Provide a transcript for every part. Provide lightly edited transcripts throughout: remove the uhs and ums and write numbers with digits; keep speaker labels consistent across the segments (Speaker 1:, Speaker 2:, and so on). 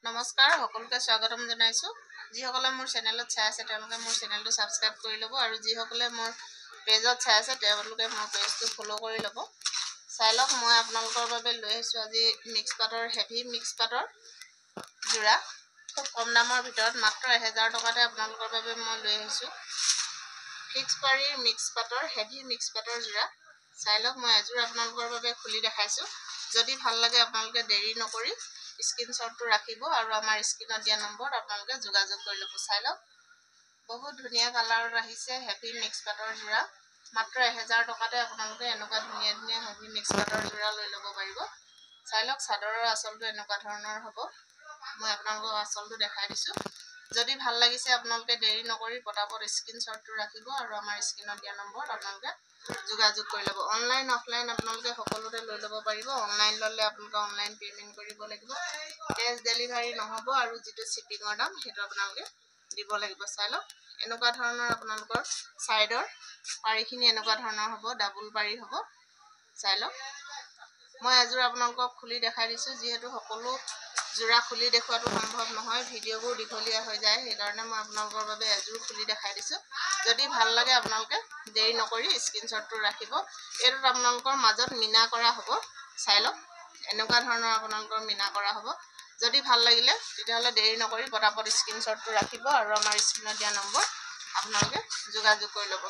Speaker 1: নমস্কাৰ সকলোকে স্বাগতম জনাইছো যিসকলে মোৰ চেনেলত চাই আছে তেওঁলোকে মোৰ চেনেলটো সাবস্ক্ৰাইব কৰি ল'ব আৰু যিসকলে মোৰ পেজত চাই আছে তেওঁলোকে মোৰ পেজটো ফলো কৰি ল'ব চাই লওক মই আপোনালোকৰ বাবে লৈ আহিছো আজি মিক্স পাটৰ হেভি মিক্স পাটৰ জোৰা খুব কম দামৰ ভিতৰত মাত্ৰ 1000 টকাতে আপোনালোকৰ বাবে মই লৈ আহিছো ফিক্স পাৰি মিক্স পাটৰ হেভি মিক্স পাটৰ জোৰা চাই লওক মই এযোৰ আপোনালোকৰ বাবে খুলি দেখাইছো যদি ভাল লাগে আপোনালোকে দেৰি নকৰি স্ক্ৰিনশ্বটটো ৰাখিব আৰু আমাৰ স্ক্ৰিনত দিয়া নম্বৰত আপোনালোকে যোগাযোগ কৰি ল'ব চাই লওক বহুত ধুনীয়া কালাৰত আহিছে হেভি মিক্স পাটৰ জোৰা মাত্ৰ 1000 টকাতে আপোনালোকে এনেকুৱা ধুনীয়া ধুনীয়া হেভি মিক্স পাটৰ জোৰা লৈ ল'ব পাৰিব চাই লওক চাদৰৰ আঁচলটো এনেকুৱা ধৰণৰ হ'ব মই আপোনালোকক আঁচলটো দেখাই দিছো যদি ভাল লাগিছে আপোনালোকে দেৰি নকৰি পটাপট স্ক্ৰিনশ্বটটো ৰাখিব আৰু আমাৰ স্ক্ৰিনত দিয়া নম্বৰত আপোনালোকে যোগাযোগ কৰি ল'ব অনলাইন অফলাইন আপোনালোকে সকলোতে লৈ ল'ব পাৰিব অনলাইন ল'লে আপোনালোকে অনলাইন পেমেন্ট কৰিব লাগিব কেছ ডেলিভাৰী নহ'ব আৰু যিটো শিপিঙৰ দাম সেইটো আপোনালোকে দিব লাগিব চাই লওক এনেকুৱা ধৰণৰ আপোনালোকৰ সাইডৰ পাৰিখিনি এনেকুৱা ধৰণৰ হ'ব ডাবল পাৰি হ'ব চাই লওক মই এযোৰ আপোনালোকক খুলি দেখাই দিছো যিহেতু সকলো জোৰা খুলি দেখুৱাটো সম্ভৱ নহয় ভিডিঅ'বোৰ দীঘলীয়া হৈ যায় সেইকাৰণে মই আপোনালোকৰ বাবে এযোৰ খুলি দেখাই দিছো যদি ভাল লাগে আপোনালোকে দেৰি নকৰি স্ক্ৰিনশ্বটটো ৰাখিব এইটোত আপোনালোকৰ মাজত মিনা কৰা হ'ব চাই লওক এনেকুৱা ধৰণৰ আপোনালোকৰ মিনা কৰা হ'ব যদি ভাল লাগিলে তেতিয়াহ'লে দেৰি নকৰি পটাপট স্ক্ৰিনশ্বটটো ৰাখিব আৰু আমাৰ স্ক্ৰিনত দিয়া নম্বৰ আপোনালোকে যোগাযোগ কৰি ল'ব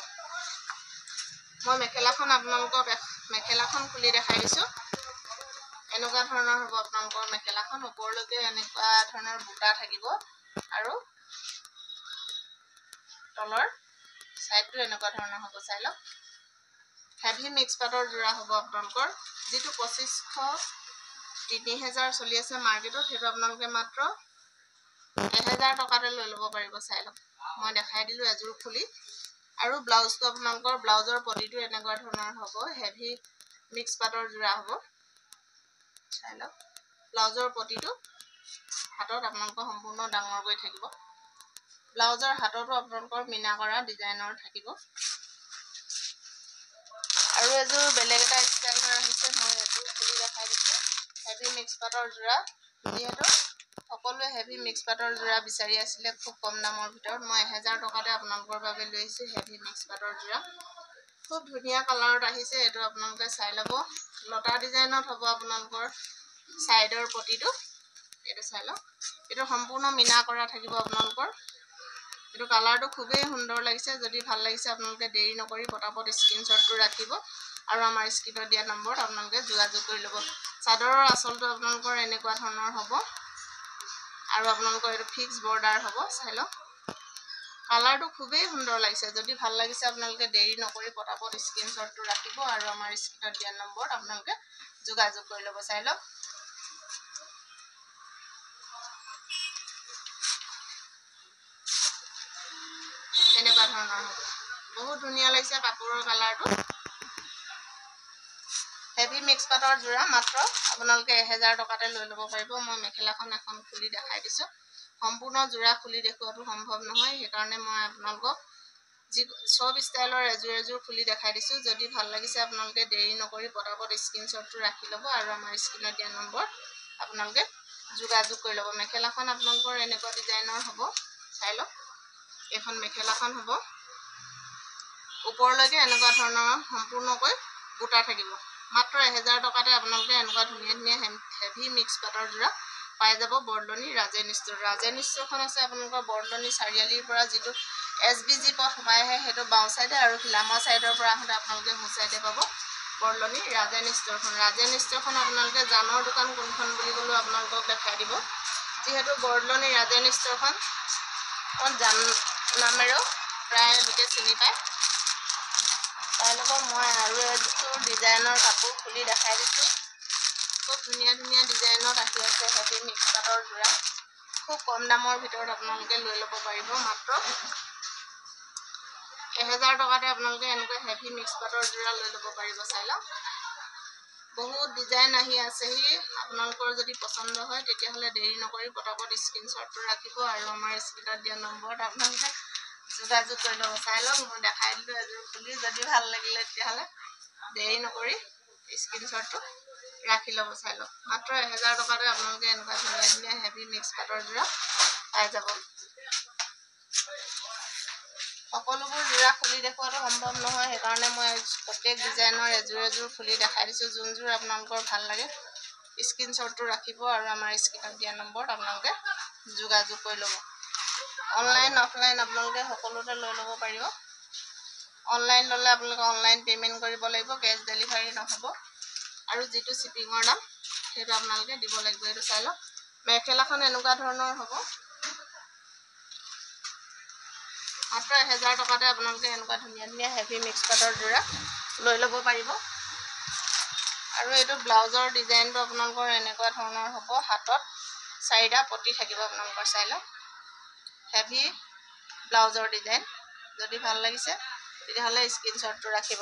Speaker 1: মই মেখেলাখন আপোনালোকক মেখেলাখন খুলি দেখাই দিছো এনেকুৱা ধৰণৰ হ'ব আপোনালোকৰ মেখেলাখন ওপৰলৈকে এনেকুৱা ধৰণৰ বুটা থাকিব আৰু তলৰ সাইডটো এনেকুৱা ধৰণৰ হ'ব চাই লওক হেভি মিক্স পাটৰ জোৰা হ'ব আপোনালোকৰ যিটো 2500 3000 চলি আছে মাৰ্কেটত সেইটো আপোনালোকে মাত্ৰ 1000 টকাতে লৈ ল'ব পাৰিব চাই লওক মই দেখাই দিলো এযোৰ খুলি আৰু ব্লাউজটো আপোনালোকৰ ব্লাউজৰ পটিটো এনেকুৱা ধৰণৰ হ'ব হেভি মিক্স পাটৰ জোৰা হ'ব চাই লওক ব্লাউজৰ পটিটো হাতত আপোনালোকৰ সম্পূৰ্ণ ডাঙৰ হৈ থাকিব ব্লাউজৰ হাততো আপোনালোকৰ মিনা কৰা ডিজাইনৰ থাকিব আৰু এযোৰ বেলেগ এটা ষ্টাইলৰ আহিছে মই এযোৰ খুলি দেখাই দিছো হেভি মিক্স পাটৰ জোৰা যিহেতু সকলোৱে হেভি মিক্স পাটৰ জোৰা বিচাৰি আছিলে খুব কম দামৰ ভিতৰত মই 1000 টকাতে আপোনালোকৰ বাবে লৈ আহিছো হেভি মিক্স পাটৰ জোৰা খুব ধুনীয়া কালাৰত আহিছে এইটো আপোনালোকে চাই ল'ব লতা ডিজাইনত হ'ব আপোনালোকৰ সাইডৰ পটিটো এইটো চাই লওক এইটো সম্পূৰ্ণ মিনা কৰা থাকিব আপোনালোকৰ এইটো কালাৰটো খুবেই সুন্দৰ লাগিছে যদি ভাল লাগিছে আপোনালোকে দেৰি নকৰি পটাপট স্ক্ৰিনশ্বটটো ৰাখিব আৰু আমাৰ স্ক্ৰিনত দিয়া নম্বৰত আপোনালোকে যোগাযোগ কৰি ল'ব চাদৰৰ আঁচলটো আপোনালোকৰ এনেকুৱা ধৰণৰ হ'ব আৰু আপোনালোকৰ এইটো ফিক্স বৰ্ডাৰ হ'ব চাই লওক কালাৰটো খুবেই সুন্দৰ লাগিছে যদি ভাল লাগিছে আপোনালোকে দেৰি নকৰি পটাপট স্ক্ৰিনশ্বটটো ৰাখিব আৰু আমাৰ স্ক্ৰিনত দিয়া নম্বৰত আপোনালোকে যোগাযোগ কৰি ল'ব চাই লওক এনেকুৱা ধৰণৰ হ'ব বহুত ধুনীয়া লাগিছে কাপোৰৰ কালাৰটো হেভি মিক্স পাটৰ জোৰা মাত্ৰ আপোনালোকে 1000 টকাতে লৈ ল'ব পাৰিব মই মেখেলাখন এখন খুলি দেখাই দিছো সম্পূৰ্ণ জোৰা খুলি দেখুৱাটো সম্ভৱ নহয় সেইকাৰণে মই আপোনালোকক সব ষ্টাইলৰ এযোৰ খুলি দেখাই দিছো যদি ভাল লাগিছে আপোনালোকে দেৰি নকৰি পটাপট স্ক্ৰিনশ্বটটো ৰাখি ল'ব আৰু আমাৰ স্ক্ৰিনত দিয়া নম্বৰ আপোনালোকে যোগাযোগ কৰি ল'ব মেখেলাখন আপোনালোকৰ এনেকুৱা ডিজাইনৰ হ'ব চাই লওক এখন মেখেলাখন হ'ব ওপৰলৈকে এনেকুৱা ধৰণৰ সম্পূৰ্ণকৈ বুটা থাকিব মাত্ৰ 1000 টকাতে আপোনালোকে এনেকুৱা ধুনীয়া ধুনীয়া হেভি মিক্স পাটৰ জোৰা পাই যাব বৰদলনি ৰাজেন ষ্টৰখন আছে আপোনালোকৰ বৰদলনি চাৰিআলিৰ পৰা যিটো SBG পথ সোমাই আহে সেইটো বাওঁ সাইডে আৰু খিলামা সাইডৰ পৰা আহোঁতে আপোনালোকে সোঁ সাইডে পাব বৰদলনি ৰাজেন ষ্টৰখন আপোনালোকে জানৰ দোকান কোনখন বুলি ক'লেও আপোনালোকক দেখাই দিব যিহেতু বৰদলনি ৰাজেন ষ্টৰখন জান নামেৰেও প্ৰায় লোকে চিনি পায় তাই লগত মই আৰু এযোৰ ডিজাইনৰ কাপোৰ খুলি দেখাই দিছো খুব ধুনীয়া ধুনীয়া ডিজাইনত আহি আছে হেভি মিক্স পাটৰ জোৰা খুব কম দামৰ ভিতৰত আপোনালোকে লৈ ল'ব পাৰিব মাত্ৰ 1000 টকাতে আপোনালোকে এনেকুৱা হেভি মিক্স পাটৰ জোৰা লৈ ল'ব পাৰিব চাই লওক বহুত ডিজাইন আহি আছেহি আপোনালোকৰ যদি পছন্দ হয় তেতিয়াহ'লে দেৰি নকৰি পটাপট স্ক্ৰিনশ্বটটো ৰাখিব আৰু আমাৰ স্ক্ৰিনত দিয়া নম্বৰত আপোনালোকে যোগাযোগ কৰি ল'ব চাই লওক মই দেখাই দিলো এযোৰ খুলি যদি ভাল লাগিলে তেতিয়াহ'লে দেৰি নকৰি স্ক্ৰিনশ্বটটো ৰাখি ল'ব। চাই লওক মাত্ৰ 1000 টকাতে আপোনালোকে এনেকুৱা ধুনীয়া ধুনীয়া হেভি মিক্স পাটৰ যোৰা পাই যাব। সকলোবোৰ যোৰা খুলি দেখুৱাটো সম্ভৱ নহয়, সেইকাৰণে মই প্ৰত্যেক ডিজাইনৰ এযোৰ এযোৰ খুলি দেখাই দিছোঁ। যোনযোৰ আপোনালোকৰ ভাল লাগে স্ক্ৰীনশ্বটটো ৰাখিব আৰু আমাৰ স্ক্ৰীনত দিয়া নম্বৰত আপোনালোকে যোগাযোগ কৰি ল'ব। অনলাইন অফলাইন আপোনালোকে সকলোতে লৈ ল'ব পাৰিব। অনলাইন ল'লে আপোনালোকে অনলাইন পে'মেণ্ট কৰিব লাগিব, কেছ ডেলিভাৰী নহ'ব। আৰু যিটো শ্বিপিঙৰ দাম সেইটো আপোনালোকে দিব লাগিব। এইটো চাই লওক মেখেলাখন এনেকুৱা ধৰণৰ হ'ব। মাত্ৰ 1000 টকাতে আপোনালোকে এনেকুৱা ধুনীয়া ধুনীয়া হেভি মিক্স পাটৰ যোৰা লৈ ল'ব পাৰিব। আৰু এইটো ব্লাউজৰ ডিজাইনটো আপোনালোকৰ এনেকুৱা ধৰণৰ হ'ব। হাতত 4টা পটি থাকিব আপোনালোকৰ। চাই লওক হেভি ব্লাউজৰ ডিজাইন। যদি ভাল লাগিছে তেতিয়াহ'লে স্ক্ৰীনশ্বটটো ৰাখিব।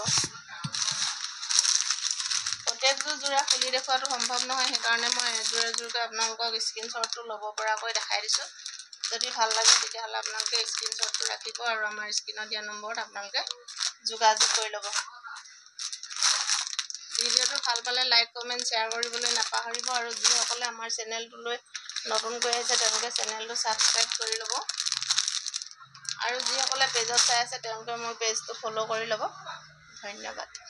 Speaker 1: প্ৰত্যেকযোৰ যোৰা খুলি দেখুৱাটো সম্ভৱ নহয়, সেইকাৰণে মই এযোৰ এযোৰকৈ আপোনালোকক স্ক্ৰীনশ্বটটো ল'ব পৰাকৈ দেখাই দিছোঁ। যদি ভাল লাগে তেতিয়াহ'লে আপোনালোকে স্ক্ৰীনশ্বটটো ৰাখিব আৰু আমাৰ স্ক্ৰীনত দিয়া নম্বৰত আপোনালোকে যোগাযোগ কৰি ল'ব। ভিডিঅ'টো ভাল পালে লাইক কমেণ্ট শ্বেয়াৰ কৰিবলৈ নাপাহৰিব। আৰু যিসকলে আমাৰ চেনেলটোলৈ নতুনকৈ আহিছে তেওঁলোকে চেনেলটো ছাবস্ক্ৰাইব কৰি ল'ব। আৰু যিসকলে পেজত চাই আছে তেওঁলোকে মোৰ পেজটো ফ'ল' কৰি ল'ব। ধন্যবাদ।